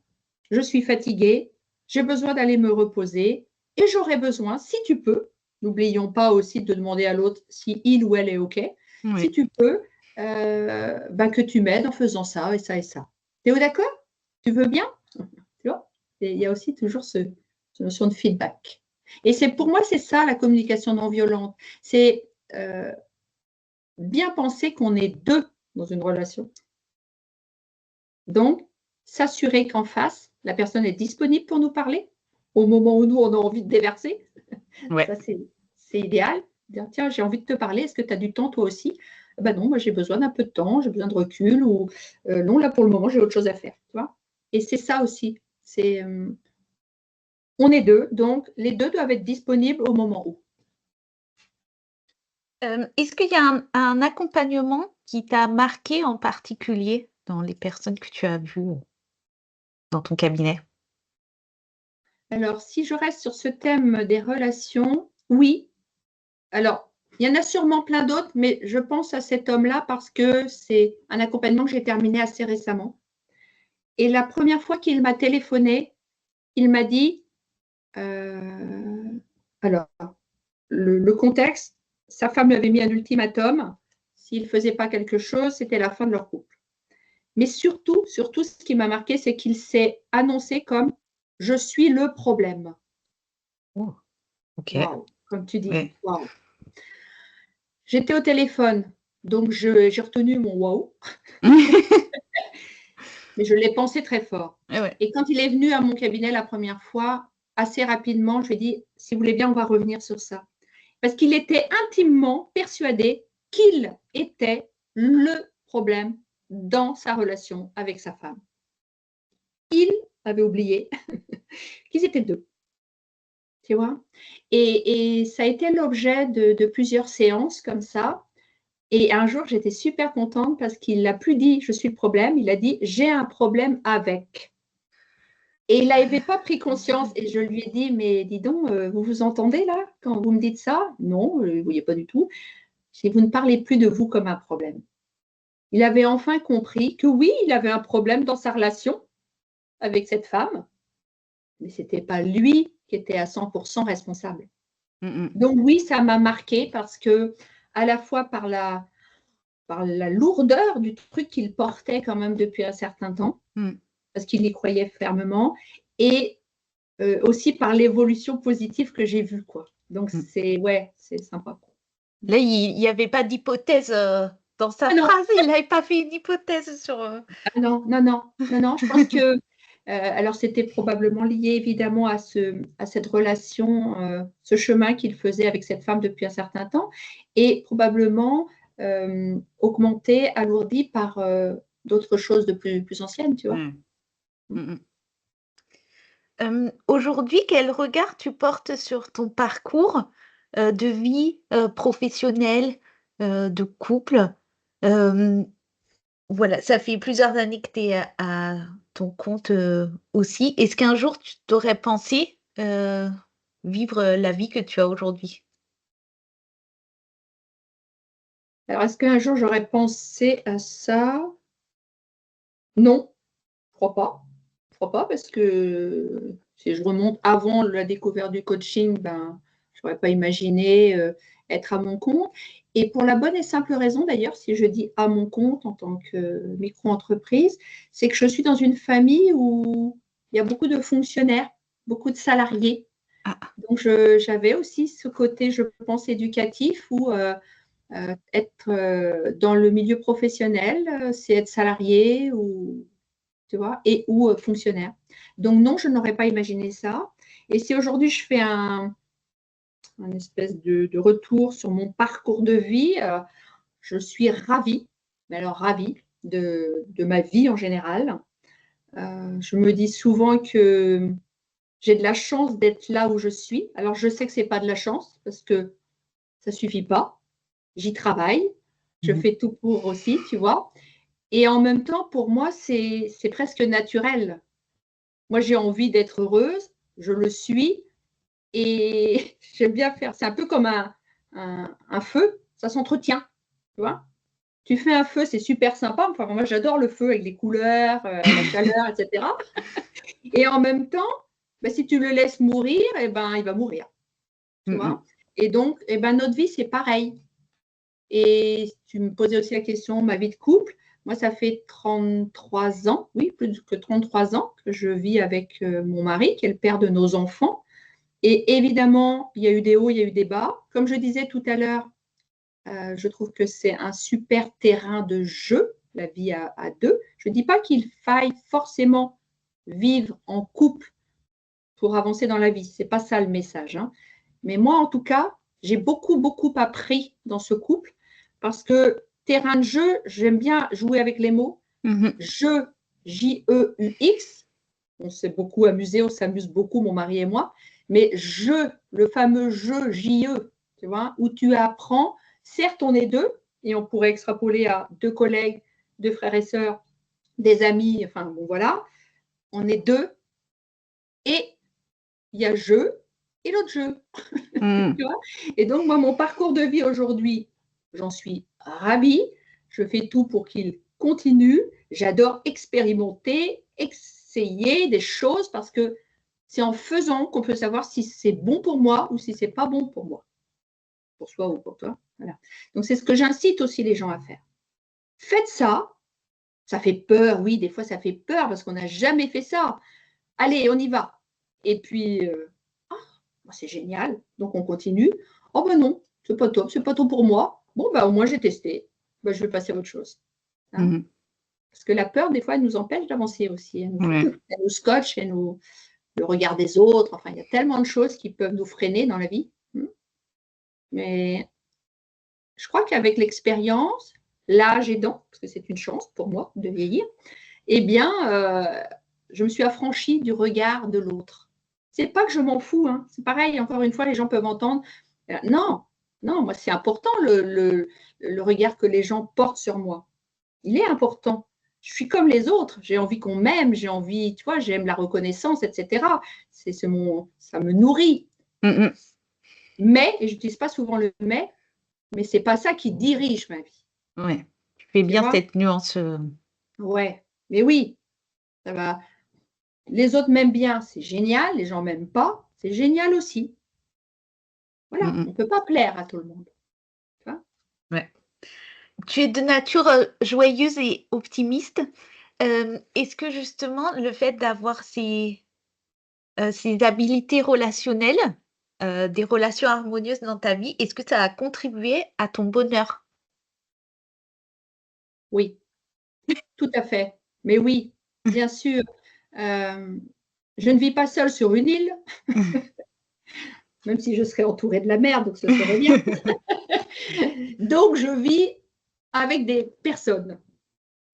je suis fatiguée, j'ai besoin d'aller me reposer et j'aurais besoin, si tu peux, n'oublions pas aussi de demander à l'autre si il ou elle est OK, si tu peux, que tu m'aides en faisant ça et ça et ça. T'es d'accord? Tu veux bien? Tu vois? Et il y a aussi toujours cette notion de feedback. Et pour moi, c'est ça la communication non violente. C'est bien penser qu'on est deux dans une relation. Donc, s'assurer qu'en face, la personne est disponible pour nous parler au moment où nous, on a envie de déverser. Ouais. Ça, c'est idéal. Dire, tiens, j'ai envie de te parler, est-ce que tu as du temps toi aussi? Ben non, moi j'ai besoin d'un peu de temps, j'ai besoin de recul ou non, là pour le moment, j'ai autre chose à faire. Tu vois. Et c'est ça aussi. On est deux, donc les deux doivent être disponibles au moment où. Est-ce qu'il y a un accompagnement qui t'a marqué en particulier dans les personnes que tu as vues dans ton cabinet? Alors, si je reste sur ce thème des relations, oui. Alors, il y en a sûrement plein d'autres, mais je pense à cet homme-là parce que c'est un accompagnement que j'ai terminé assez récemment. Et la première fois qu'il m'a téléphoné, il m'a dit, alors, le contexte, sa femme lui avait mis un ultimatum. S'il ne faisait pas quelque chose, c'était la fin de leur couple. Mais surtout, ce qui m'a marqué, c'est qu'il s'est annoncé comme « je suis le problème ». Oh, OK. Waouh, comme tu dis, Ouais. waouh. J'étais au téléphone, donc j'ai retenu mon waouh, mais je l'ai pensé très fort. Ouais. Et quand il est venu à mon cabinet la première fois, assez rapidement, je lui ai dit, si vous voulez bien, on va revenir sur ça. Parce qu'il était intimement persuadé qu'il était le problème dans sa relation avec sa femme. Il avait oublié qu'ils étaient deux. Tu vois? Et ça a été l'objet de plusieurs séances comme ça. Et un jour, j'étais super contente parce qu'il n'a plus dit je suis le problème, il a dit j'ai un problème avec. Et il n'avait pas pris conscience. Et je lui ai dit mais dis donc, vous vous entendez là quand vous me dites ça? Non, vous ne voyez pas du tout. Si vous ne parlez plus de vous comme un problème. Il avait enfin compris que oui, il avait un problème dans sa relation avec cette femme, mais ce n'était pas lui qui était à 100% responsable. Mmh. Donc oui, ça m'a marqué parce que à la fois par la lourdeur du truc qu'il portait quand même depuis un certain temps, Mmh. parce qu'il y croyait fermement, et aussi par l'évolution positive que j'ai vue, quoi. Donc Mmh. c'est sympa. Là, il y avait pas d'hypothèse, dans sa Ah non, phrase, il n'avait pas fait une hypothèse sur, ah non, non, non, non, non, je pense que alors c'était probablement lié évidemment à cette relation, ce chemin qu'il faisait avec cette femme depuis un certain temps et probablement, augmenté, alourdi par, d'autres choses de plus anciennes, tu vois? mmh. Mmh. Mmh mh. Aujourd'hui, quel regard tu portes sur ton parcours, de vie, professionnelle, de couple? Hem, voilà, ça fait plusieurs années que tu es à ton compte, aussi. Est-ce qu'un jour tu t'aurais pensé, vivre, la vie que tu as aujourd'hui? Alors est-ce qu'un jour j'aurais pensé à ça? Non, je crois pas. Je crois pas parce que si je remonte avant la découverte du coaching, ben, je n'aurais pas imaginé, être à mon compte et pour la bonne et simple raison d'ailleurs, si je dis à mon compte en tant que micro-entreprise, c'est que je suis dans une famille où il y a beaucoup de fonctionnaires, beaucoup de salariés. Ah, Donc j'avais aussi ce côté, je pense, éducatif où, être, dans le milieu professionnel, c'est être salarié ou tu vois? Et ou fonctionnaire. Donc non, je n'aurais pas imaginé ça et si aujourd'hui je fais un espèce de retour sur mon parcours de vie, je suis ravie, mais alors ravie de ma vie en général. Je me dis souvent que j'ai de la chance d'être là où je suis. Alors je sais que c'est pas de la chance parce que ça suffit pas. J'y travaille, je mmh. fais tout pour aussi, tu vois? Et en même temps, pour moi, c'est presque naturel. Moi, j'ai envie d'être heureuse, je le suis et j'aime bien faire c'est un peu comme un feu, ça s'entretient, tu vois? Tu fais un feu, c'est super sympa, enfin moi j'adore le feu avec les couleurs, la chaleur et cetera et en même temps, ben, si tu le laisses mourir, eh ben, il va mourir. Tu vois. Et donc, eh ben, notre vie, c'est pareil. Et tu me posais aussi la question, ma vie de couple. Moi, ça fait 33 ans, oui, plus que 33 ans que je vis avec mon mari, qui est le père de nos enfants. Et évidemment, il y a eu des hauts, il y a eu des bas. Comme je disais tout à l'heure, je trouve que c'est un super terrain de jeu, la vie à deux. Je ne dis pas qu'il faille forcément vivre en couple pour avancer dans la vie. Ce n'est pas ça le message, hein. Mais moi, en tout cas, j'ai beaucoup, beaucoup appris dans ce couple parce que terrain de jeu, j'aime bien jouer avec les mots. Jeu, J-E-U-X. On s'est beaucoup amusé, on s'amuse beaucoup, mon mari et moi. Mais jeu, le fameux jeu J-E, tu vois, où tu apprends. Certes, on est deux et on pourrait extrapoler à deux collègues, deux frères et sœurs, des amis, enfin bon voilà. On est deux et il y a jeu et l'autre jeu. Tu vois. Et donc, moi, mon parcours de vie aujourd'hui, j'en suis ravie. Je fais tout pour qu'il continue. J'adore expérimenter, essayer des choses parce que c'est en faisant qu'on peut savoir si c'est bon pour moi ou si c'est pas bon pour moi, pour soi ou pour toi. Voilà. Donc, c'est ce que j'incite aussi les gens à faire. Faites ça. Ça fait peur, oui, des fois ça fait peur parce qu'on n'a jamais fait ça. Allez, on y va. Et puis, c'est génial, donc on continue. Oh ben non, c'est pas top, c'est pas tout pour moi. Bon, ben au moins j'ai testé, ben, je vais passer à autre chose. Hein. Parce que la peur, des fois, elle nous empêche d'avancer aussi. Elle nous scotche, le regard des autres. Enfin, il y a tellement de choses qui peuvent nous freiner dans la vie. Mais je crois qu'avec l'expérience, l'âge aidant, parce que c'est une chance pour moi de vieillir, eh bien, je me suis affranchie du regard de l'autre. C'est pas que je m'en fous, hein. C'est pareil, encore une fois, les gens peuvent entendre. Non, non, moi, c'est important le regard que les gens portent sur moi. Il est important. Je suis comme les autres. J'ai envie qu'on m'aime, j'ai envie, tu vois, j'aime la reconnaissance, etc. Ça me nourrit. Mais, et je n'utilise pas souvent le mais c'est pas ça qui dirige ma vie. Ouais, tu fais bien cette nuance. Ouais, mais oui, ça va. Les autres m'aiment bien, c'est génial. Les gens ne m'aiment pas, c'est génial aussi. Voilà, on ne peut pas plaire à tout le monde. Tu vois. Ouais. Tu es de nature joyeuse et optimiste. Est-ce que justement le fait d'avoir ces habilités relationnelles, des relations harmonieuses dans ta vie, est-ce que ça a contribué à ton bonheur? Oui, tout à fait. Mais oui, bien sûr. Je ne vis pas seule sur une île, même si je serais entourée de la mer, donc ce serait bien. Donc, je vis avec des personnes,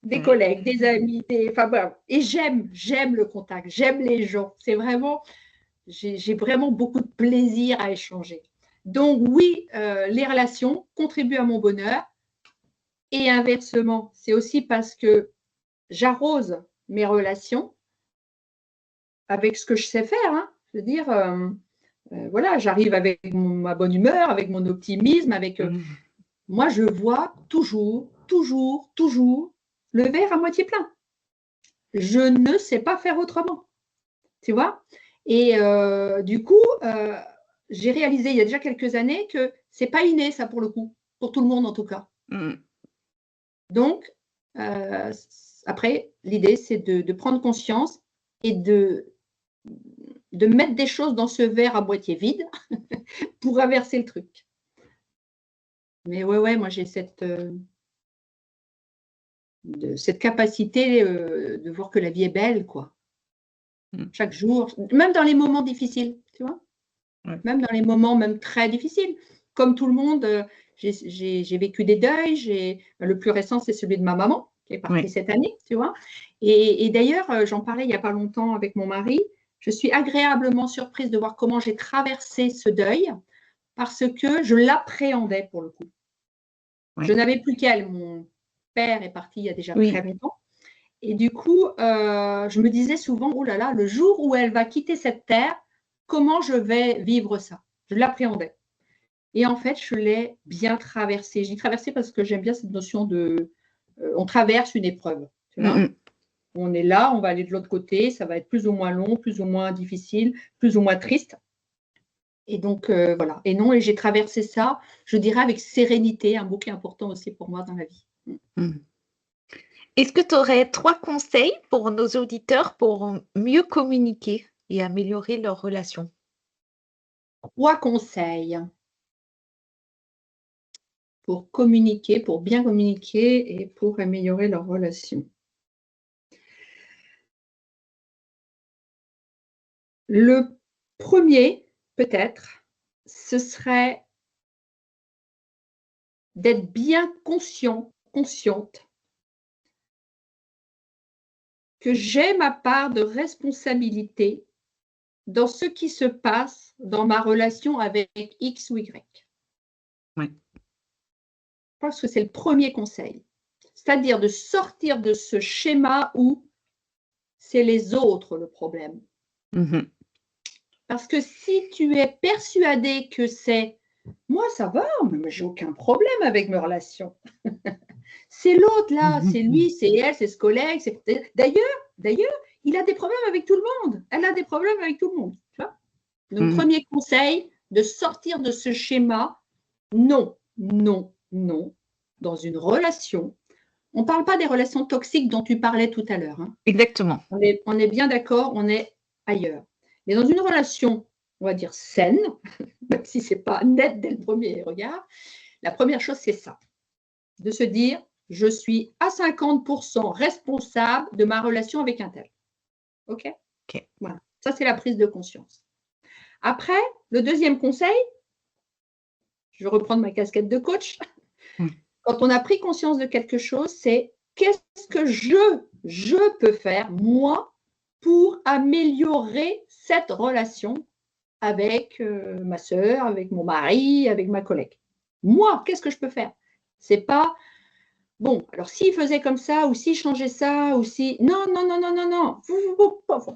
des collègues, des amis, enfin, voilà. Et j'aime le contact, j'aime les gens. C'est vraiment, j'ai vraiment beaucoup de plaisir à échanger. Donc oui, les relations contribuent à mon bonheur. Et inversement, c'est aussi parce que j'arrose mes relations avec ce que je sais faire. Hein. Je veux dire, voilà, j'arrive avec ma bonne humeur, avec mon optimisme, avec moi, je vois toujours, toujours, toujours le verre à moitié plein. Je ne sais pas faire autrement, tu vois. Et du coup, j'ai réalisé il y a déjà quelques années que c'est pas inné, ça, pour le coup, pour tout le monde en tout cas. Donc, après, l'idée, c'est de prendre conscience et de mettre des choses dans ce verre à moitié vide pour inverser le truc. Mais ouais, moi, j'ai cette capacité de voir que la vie est belle, quoi. Chaque jour, même dans les moments difficiles, tu vois. Même dans les moments même très difficiles. Comme tout le monde, j'ai vécu des deuils. Le plus récent, c'est celui de ma maman, qui est partie cette année, tu vois. Et d'ailleurs, j'en parlais il n'y a pas longtemps avec mon mari. Je suis agréablement surprise de voir comment j'ai traversé ce deuil parce que je l'appréhendais pour le coup. Je n'avais plus qu'elle. Mon père est parti il y a déjà très longtemps. Et du coup, je me disais souvent, oh là là, le jour où elle va quitter cette terre, comment je vais vivre ça? Je l'appréhendais. Et en fait, je l'ai bien traversé. Je dis traversé parce que j'aime bien cette notion de on traverse une épreuve. Tu vois. On est là, on va aller de l'autre côté, ça va être plus ou moins long, plus ou moins difficile, plus ou moins triste. Et donc, voilà. Et non, et j'ai traversé ça, je dirais, avec sérénité, un mot qui est important aussi pour moi dans la vie. Est-ce que tu aurais 3 conseils pour nos auditeurs pour mieux communiquer et améliorer leurs relations? 3 conseils pour communiquer, pour bien communiquer et pour améliorer leurs relations. Le premier, peut-être, ce serait d'être bien consciente que j'ai ma part de responsabilité dans ce qui se passe dans ma relation avec X ou Y. Ouais. Je pense que c'est le premier conseil. C'est-à-dire de sortir de ce schéma où c'est les autres le problème. Parce que si tu es persuadé que c'est moi, ça va, mais j'ai aucun problème avec mes relations. C'est l'autre là, c'est lui, c'est elle, c'est ce collègue. D'ailleurs, il a des problèmes avec tout le monde. Elle a des problèmes avec tout le monde. Tu vois. Donc, premier conseil, de sortir de ce schéma. Non, non, non. Dans une relation, on ne parle pas des relations toxiques dont tu parlais tout à l'heure. Hein. Exactement. On est bien d'accord, on est ailleurs. Mais dans une relation, on va dire saine, même si ce n'est pas net dès le premier regard, la première chose, c'est ça. De se dire, je suis à 50% responsable de ma relation avec un tel. OK? Voilà. Ça, c'est la prise de conscience. Après, le deuxième conseil, je vais reprendre ma casquette de coach. Quand on a pris conscience de quelque chose, c'est qu'est-ce que je peux faire, moi, pour améliorer cette relation avec ma sœur, avec mon mari, avec ma collègue. Moi, qu'est-ce que je peux faire? C'est pas bon, alors s'il faisait comme ça, ou s'il changeait ça, ou si. Non, non, non, non, non, non.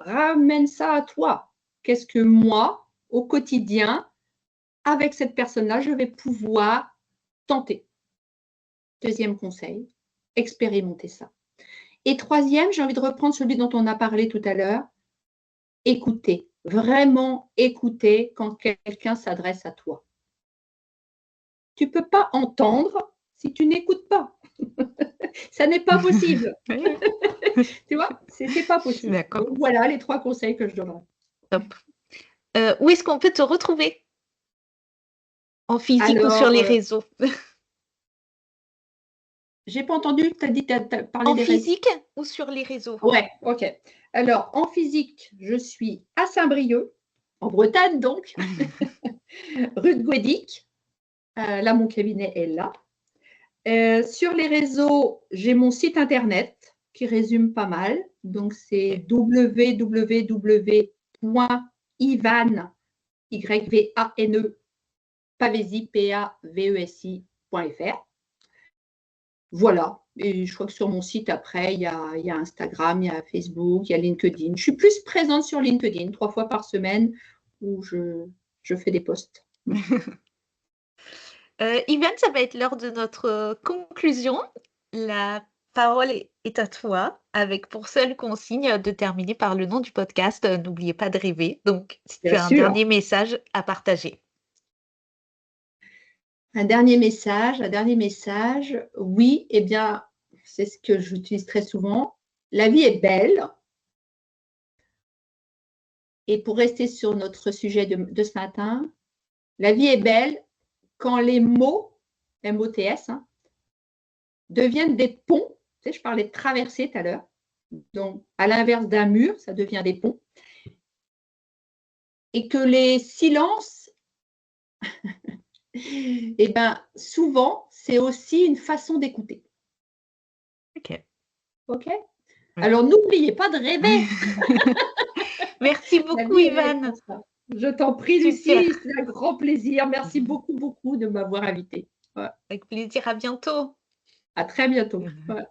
Ramène ça à toi. Qu'est-ce que moi, au quotidien, avec cette personne-là, je vais pouvoir tenter? Deuxième conseil, expérimenter ça. Et troisième, j'ai envie de reprendre celui dont on a parlé tout à l'heure. Écouter, vraiment écouter quand quelqu'un s'adresse à toi. Tu ne peux pas entendre si tu n'écoutes pas. Ça n'est pas possible. Tu vois, c'est pas possible. D'accord. Donc voilà les 3 conseils que je donnerais. Top. Où est-ce qu'on peut te retrouver? En physique ou sur Alors, les réseaux? j'ai pas entendu, tu as parlé En des réseaux. physique ou sur les réseaux? Ouais, OK. Alors, en physique, je suis à Saint-Brieuc, en Bretagne donc, rue de Guédic. Là, mon cabinet est là. Sur les réseaux, j'ai mon site internet qui résume pas mal. Donc, c'est www.yvane, Y-V-A-N-E, Pavesi, P-A-V-E-S-I.fr. Voilà. Et je crois que sur mon site, après, il y a Instagram, il y a Facebook, il y a LinkedIn. Je suis plus présente sur LinkedIn 3 fois par semaine où je fais des posts. Yvane, ça va être l'heure de notre conclusion. La parole est à toi, avec pour seule consigne de terminer par le nom du podcast. N'oubliez pas de rêver. Donc, si tu Bien as un sûr. dernier message à partager. Un dernier message, oui, eh bien, c'est ce que j'utilise très souvent. La vie est belle. Et pour rester sur notre sujet de ce matin, la vie est belle quand les mots, M-O-T-S, deviennent des ponts. Tu sais, je parlais de traverser tout à l'heure. Donc, à l'inverse d'un mur, ça devient des ponts. Et que les silences, eh bien, souvent, c'est aussi une façon d'écouter. OK. Alors, n'oubliez pas de rêver. Merci beaucoup, Yvane. Je t'en prie, Super. Lucie, c'est un grand plaisir. Merci beaucoup, beaucoup de m'avoir invitée. Ouais. Avec plaisir, à bientôt. À très bientôt. Ouais.